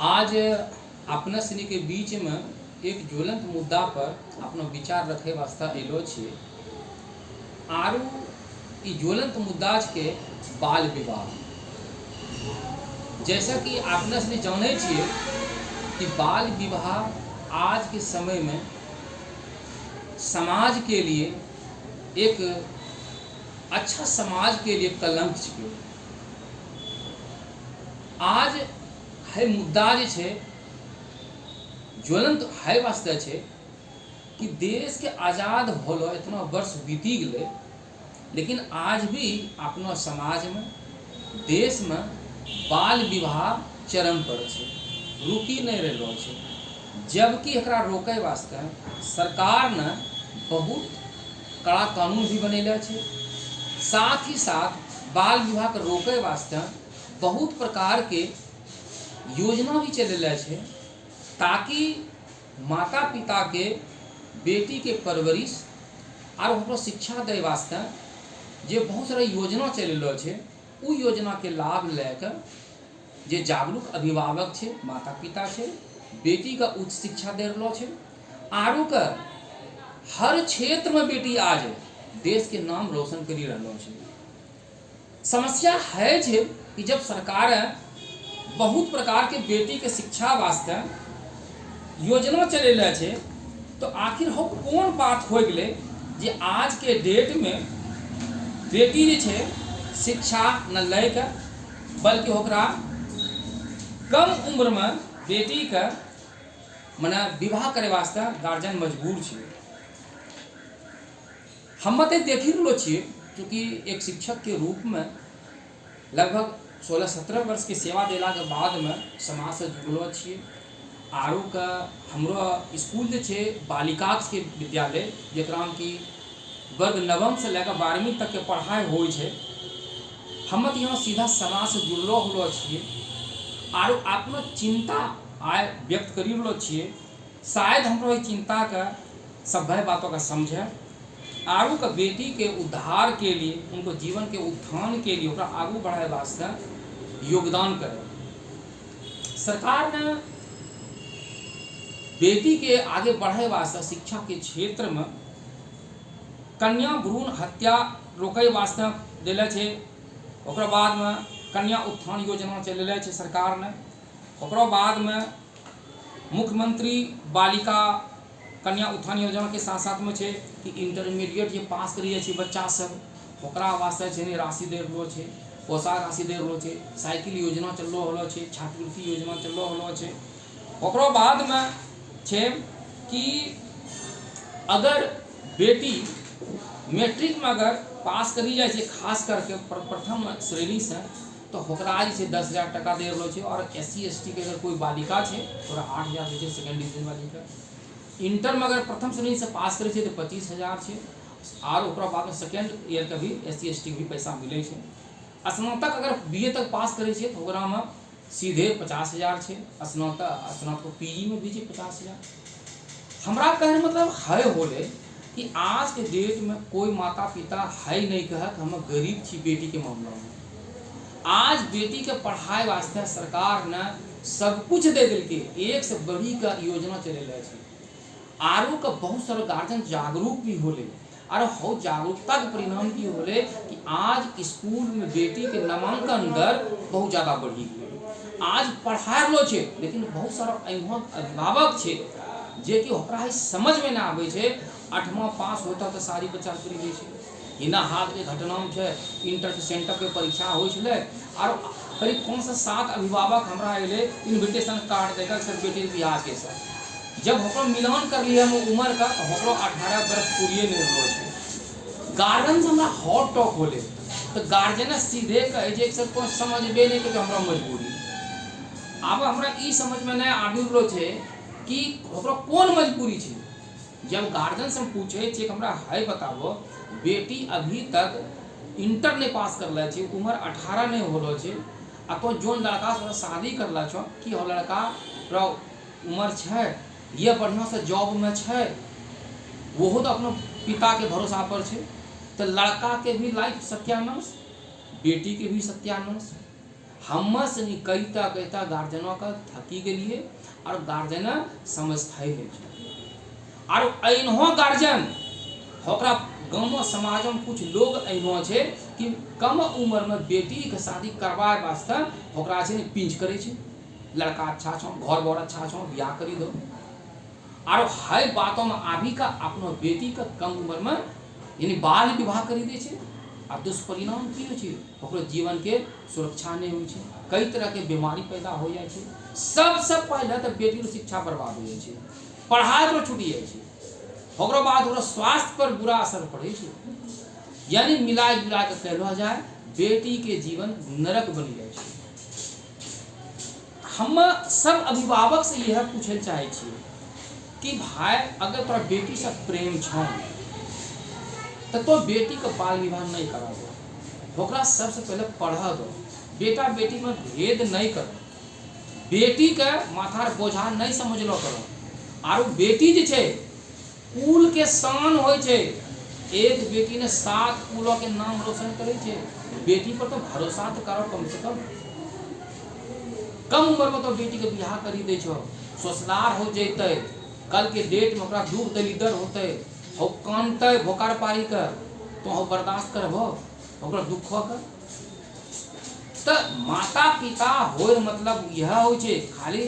आज अपना सनी के बीच में एक ज्वलंत मुद्दा पर अपना विचार रखे वास्ते एलो छे। आरू ई ज्वलंत मुद्दा के बाल विवाह। जैसा कि अपना सनी जाने छे कि बाल विवाह आज के समय में समाज के लिए एक अच्छा समाज के लिए कलंक छे। आज है मुद्दा जे छे ज्वलंत है वास्ते छे कि देश के आज़ाद होलो इतना वर्ष बीती गए, लेकिन आज भी अपना समाज में देश में बाल विवाह चरम पर छे, रुकी नहीं रहो छे। जबकि एकरा रोके वास्ते सरकार ने बहुत कड़ा कानून भी बनेला छे। साथ ही साथ बाल विवाह के रोके वास्ते बहुत प्रकार के योजना भी चलेला छे, ताकि माता पिता के बेटी के परवरिश और ओकरो शिक्षा दे वास्ते जे बहुत सारा योजना चलेलो छे, उ योजना के लाभ लेकर जे जागरूक अभिभावक छे, माता पिता छे, बेटी का उच्च शिक्षा दे रहलो छे। आरो का हर क्षेत्र में बेटी आज देश के नाम रोशन करी रहलो छे। समस्या है जे कि जब सरकार बहुत प्रकार के बेटी के शिक्षा वास्ते योजना चलेला छे, तो आखिर हो कौन बात हो गए जे आज के डेट में बेटी जे छे शिक्षा न लेके बल्कि ओकरा कम उम्र में बेटी का मने विवाह करे वास्ते गार्जियन मजबूर छे। हम तो देखी रहलो छिए, क्योंकि एक शिक्षक के रूप में लगभग 16-17 वर्ष के सेवा देला के बाद में समाज से जुड़लो छिए। आरो का हमरो स्कूल जे छे बालिका के विद्यालय, जकरा की वर्ग नवम से लेकर 12वीं तक के पढ़ाई होई छे। हम यहाँ सीधा समाज से जुड़लो होलो छिए, आरो अपना चिंता आय व्यक्त करी रहलो छिए। शायद हमरो ई चिंता का सभ्य बातों का समझे, आगू का बेटी के उद्धार के लिए, उनको जीवन के उत्थान के लिए आगू बढ़ाए वास्ते योगदान करे। सरकार ने बेटी के आगे बढ़ाए वास्ते शिक्षा के क्षेत्र में कन्या भ्रूण हत्या रोके वास्ते दिले छे। ओकरा बाद में कन्या उत्थान योजना चलेले छे सरकार ने। ओकरा बाद में मुख्यमंत्री बालिका कन्या उत्थान योजना के साथ साथ में छे कि इंटरमीडिएट जे पास करिए छे बच्चा सब, ओकरा वास्ते छे राशि दे रहलो छे, पोशाक राशि दे रहलो छे, साइकिल योजना चललो होलो छे, छात्रवृत्ति योजना चललो होलो छे। ओकरा बाद में छे कि अगर बेटी मैट्रिक में अगर पास करी जाए छे, खास करके प्रथम श्रेणी से, तो ओकरा जे 10,000 टका दे रहलो छे। और SC ST के अगर कोई बालिका छे ओकरा 8,000 दे छे, सेकेंड डिवीजन वाली का। इंटर में अगर प्रथम श्रेणी से पास करे छे तो 25,000 छे। और ओकरा बाद में सेकेंड ईयर का भी SC ST भी पैसा मिले छे। स्नातक अगर BA तक पास करे छे तो ओकरा में सीधे 50,000 छे। स्नातक PG में भी छे 50,000। हमरा कहने मतलब है होले कि आज के डेट में कोई माता पिता है नहीं कह कि हम गरीब छी बेटी के मामला में। आज बेटी के पढ़ाई वास्ते सरकार ने सब कुछ दे दिल के, एक से बड़ी का योजना चलेला छे। आरो का बहुत सारा गार्जियन जागरूक भी होले, और हो जागरूकता के परिणाम की होले कि आज स्कूल में बेटी के नामांकन दर बहुत ज़्यादा बढ़ी गई। आज पढ़ाई लो छे, लेकिन बहुत सारा अभिभावक छे जे कि ओकरा समझ में ना आवे छे। 8वां पास होता तो सारी बच्चा करी दै छे। इना हाल के घटना छे, इंटर के सेंटर के परीक्षा होय छले, और करीब 5 से 7 अभिभावक हमरा अइले इनविटेशन कार्ड देकर सर बेटी के बियाह के साथ। जब हम मिलान कर लिए हम उम्र का, तो हम 18 वर्ष पूरी नहीं हो छे। गार्जियन से हमरा हॉट टॉक होले, तो गार्जियन सीधे कहे जे सर को समझबे नहीं कि हमरा मजबूरी। अब हमरा ई समझ में नहीं आबि रहलो छे कि ओकरा कौन मजबूरी छे। जब गार्जियन से पूछे छे हमरा है बताबो, बेटी अभी तक इंटर नहीं पास करले छे, उम्र 18 नहीं होलो छे, आ तो जोन लड़का से शादी करला छो कि हो लड़का रो उम्र छे, ये बढ़िया से जॉब में छे, वो तो अपने पिता के भरोसा पर छे। तो लड़का के भी लाइफ सत्यानाश, बेटी के भी सत्यानाश। हम सनी कहता कहता गार्जियनों का थकी के लिए और गार्जियन समझता ही नहीं। और एनहो गार्जियन होकरा गाँव समाज में कुछ लोग एनो छे कि कम उम्र में बेटी के शादी करवाए वास्ते होकरा से पिंच करे छे, लड़का अच्छा छो, घर बार अच्छा छो, ब्याह करी दो। और हर बातों में आभी का अपनो बेटी का कम उम्र में यानी बाल विवाह करी दे छे। और दुष्परिणाम की हो छे, ओकरो जीवन के सुरक्षा नहीं हो छे, कई तरह के बीमारी पैदा हो जाए छे। सबसे पहले तो बेटी की शिक्षा बर्बाद हो जाए छे, पढ़ाई तो छूट जाए छे, ओकरो बाद ओकरो स्वास्थ्य पर बुरा असर पड़े छे। यानी मिला जुला के कहलो जाए बेटी के जीवन नरक बन जाए छे। हम सब अभिभावक से यह पूछे चाहे छे कि भाई अगर तोरा बेटी से प्रेम छो तो बेटी का बाल विवाह नहीं करा दो, ओकरा सबसे पहले पढ़ा दो। बेटा बेटी में भेद नहीं करो, बेटी के माथा बोझा नहीं समझ लो करो। और बेटी जे छे कुल के शान होय छे, एक बेटी ने 7 कुलों के नाम रोशन करे छे। बेटी पर तो भरोसा तो करो कम से कम। कम उम्र में तो बेटी के बियाह करी दे छो, ससुराल हो जैते, कल के डेट में ओकरा दुख दलिदर होते, हो कानते भोकार पारी कर तो हो बर्दाश्त करबो ओकरा दुख का। तो माता पिता होय मतलब यह हो छे खाली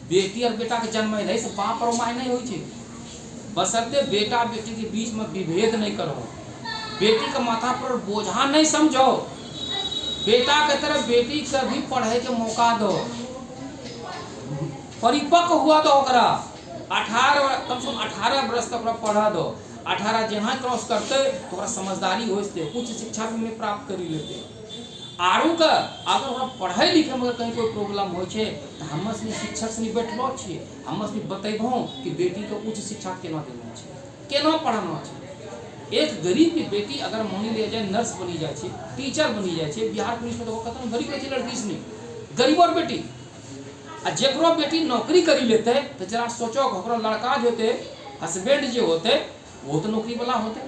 बेटी और बेटा के जन्म है से बाप और माय नहीं हो छे। बसरते बेटा बेटी के बीच में विभेद नहीं करो, बेटी का माथा पर बोझा नहीं समझो, बेटा के तरफ बेटी का भी पढ़े के मौका दो, परिपक्व हुआ दो ओकरा 18 कम से कम 18 वर्ष तक पढ़ा दो। 18 जहाँ क्रॉस करते तो समझदारी होते, उच्च शिक्षा भी प्राप्त कर लेते। आरू का अगर पढ़े लिखे में कहीं कोई प्रॉब्लम हो छे तो हम शिक्षक से बैठलो छे, हम बतेबो कि बेटी को उच्च शिक्षा केना देना छे, केना पढ़ाना छे। एक गरीब की बेटी अगर मानी ले जाए नर्स बनी जाए छे, टीचर बनी जाए छे, बिहार पुलिस में तो कतन गरीब है लड़की से गरीब और बेटी। आ जेकरो बेटी नौकरी करी लेते तो जरा सोचो ओकरो लड़का जो होते हस्बैंड जो होते वो तो नौकरी वाला होते,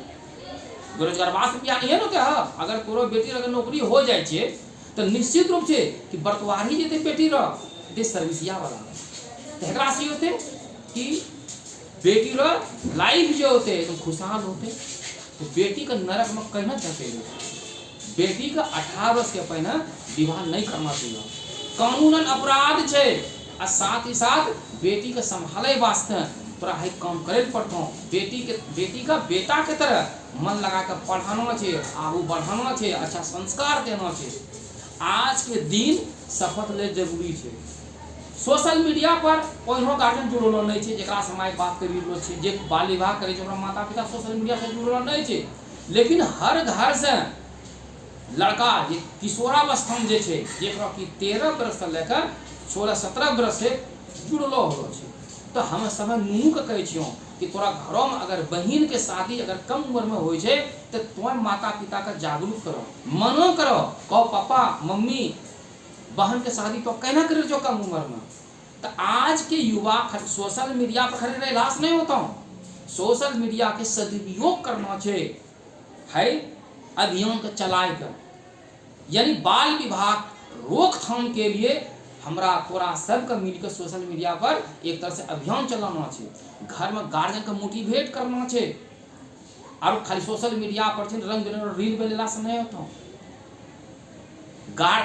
बेरोजगार बियाह नहीं होते। हाँ अगर तोरो बेटी अगर नौकरी हो जाए छे तो निश्चित रूप से कि बर्तवारी जेते बेटी रह दे सर्विसिया वाला तो एकरा से होते कि बेटी रो लाइफ जो होते तो खुशहाल होते। तो बेटी का नरक में कहना चाहते बेटी का 18 वर्ष के पहले विवाह नहीं करना चाहिए, कानूनन अपराध छे। और साथ ही साथ बेटी के संभाले वास्ते तोरा है काम करे पड़तो। बेटी का बेटा के तरह मन लगा कर पढ़ाना छे, आगू बढ़ाना छे, अच्छा संस्कार देना छे। आज के दिन शपथ ले जरूरी छे। सोशल मीडिया पर ओहनो गार्जियन जुड़लो नहीं छे जेकरा समय बात करी रहलो छे, जे बाल विवाह करे छै ओकरा माता पिता सोशल मीडिया से जुड़लो नहीं छे। लेकिन हर घर से लड़का जे किशोरावस्था में जे छे जेकरा कि 13 वर्ष से लेकर 16-17 वर्ष से जुड़लो हो छे। तो हम सब नुनू के कहे छियो कि तोरा घरों में अगर बहन के शादी अगर कम उम्र में हो जाए तो तुम माता पिता का जागरूक करो, मनो करो, कहो पापा मम्मी बहन के शादी तो कहना करे जो कम उम्र में। तो आज के युवा सोशल मीडिया पर खड़े रहे लाश नहीं होता हूँ, सोशल मीडिया के सदुपयोग करना चाहिए है अभियान को चलाए कर। यानी बाल विवाह रोकथाम के लिए हमरा तोरा सबके मिलकर सोशल मीडिया पर एक तरह से अभियान चलाना चाहिए, घर में गार्जियन का मोटिवेट करना चाहिए। और खाली सोशल मीडिया पर रंग बिरंग रील बनेला से नहीं होता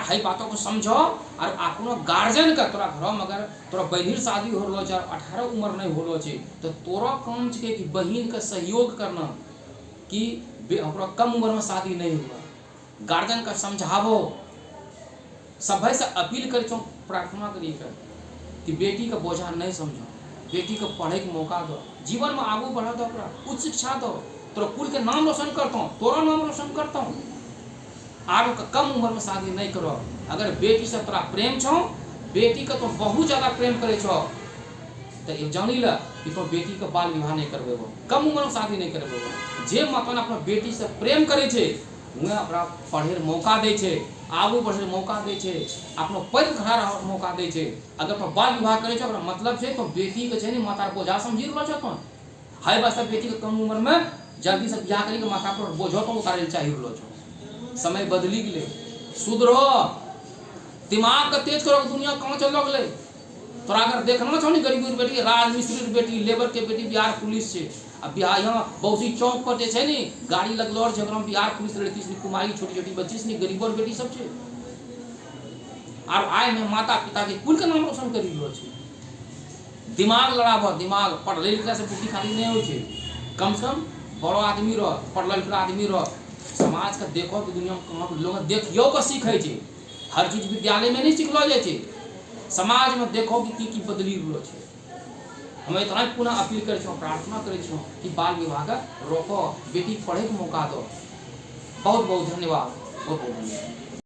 है बातों को समझो। और अपनो गार्जियन का तोरा घर में अगर तोरा बहन शादी हो रहा है 18 उम्र नहीं हो रहा है तो तोरा काम छे कि बहन का सहयोग करना कि कम उम्र में शादी नहीं हुआ, गार्जियन का समझावो, सभे से अपील कर प्रार्थना करिए कि बेटी का बोझा नहीं समझो, बेटी को पढ़े के मौका दो, जीवन में आगू बढ़ा दो, उच्च शिक्षा दो, तोरा कुल के नाम रोशन करता हूँ, तोरा नाम रोशन करता हूँ। आरो का कम उम्र में शादी नहीं करो। अगर बेटी से तोरा प्रेम छो, बेटी का तो बहुत ज्यादा प्रेम करे छो तो ये जानी ला कि तो बेटी का बाल विवाह नहीं करबेबो, कम उम्र में शादी नहीं करबेबो। जे मतलब अपना बेटी से प्रेम करे छे उन्हें अपना पढ़े मौका दे छे, आगू बढ़े मौका दे छे, अपनो पैर खड़ा रह मौका दे छे। अगर तो बाल विवाह करे छे मतलब छे तो बेटी के छे नहीं माथा बोझा समझी रहलो छो। तो हाय बस बेटी के कम उम्र में जल्दी से ब्याह करी के माथा पर बोझो तो उतारे चाहिए रहलो छो। समय बदली गेले, सुधरो, दिमाग के तेज करो, दुनिया कहाँ चल लगले। तोरा अगर देखना छौ नी गरीबी बेटी, राजमिस्त्री बेटी, लेबर के बेटी बिहार पुलिस छै। अब बिहार यहाँ बौसी चौक पर जे छै नी गाड़ी लगलो छै, ओकरा बिहार पुलिस लड़की से कुमारी छोटी छोटी बच्ची से गरीबों बेटी सब छै। और आय में माता पिता के कुल के नाम रोशन करी रहलो छै। दिमाग लड़ाबो, दिमाग पढ़ले लिखला से बुद्धि खाली नहीं हो छै। कम से कम बड़ो आदमी रह, पढ़ल लिखल आदमी रह, समाज का देखो कि दुनिया में कहाँ लोग देखियो के सीखे छै। हर चीज विद्यालय में नहीं सिखलो जाए छै, समाज में देखो कि की बदली रहलो छै। हम इतना पुनः अपील करे छो, प्रार्थना करे छो कि बाल विवाह रोको, बेटी पढ़े के मौका दो। बहुत बहुत धन्यवाद, बहुत बहुत धन्यवाद।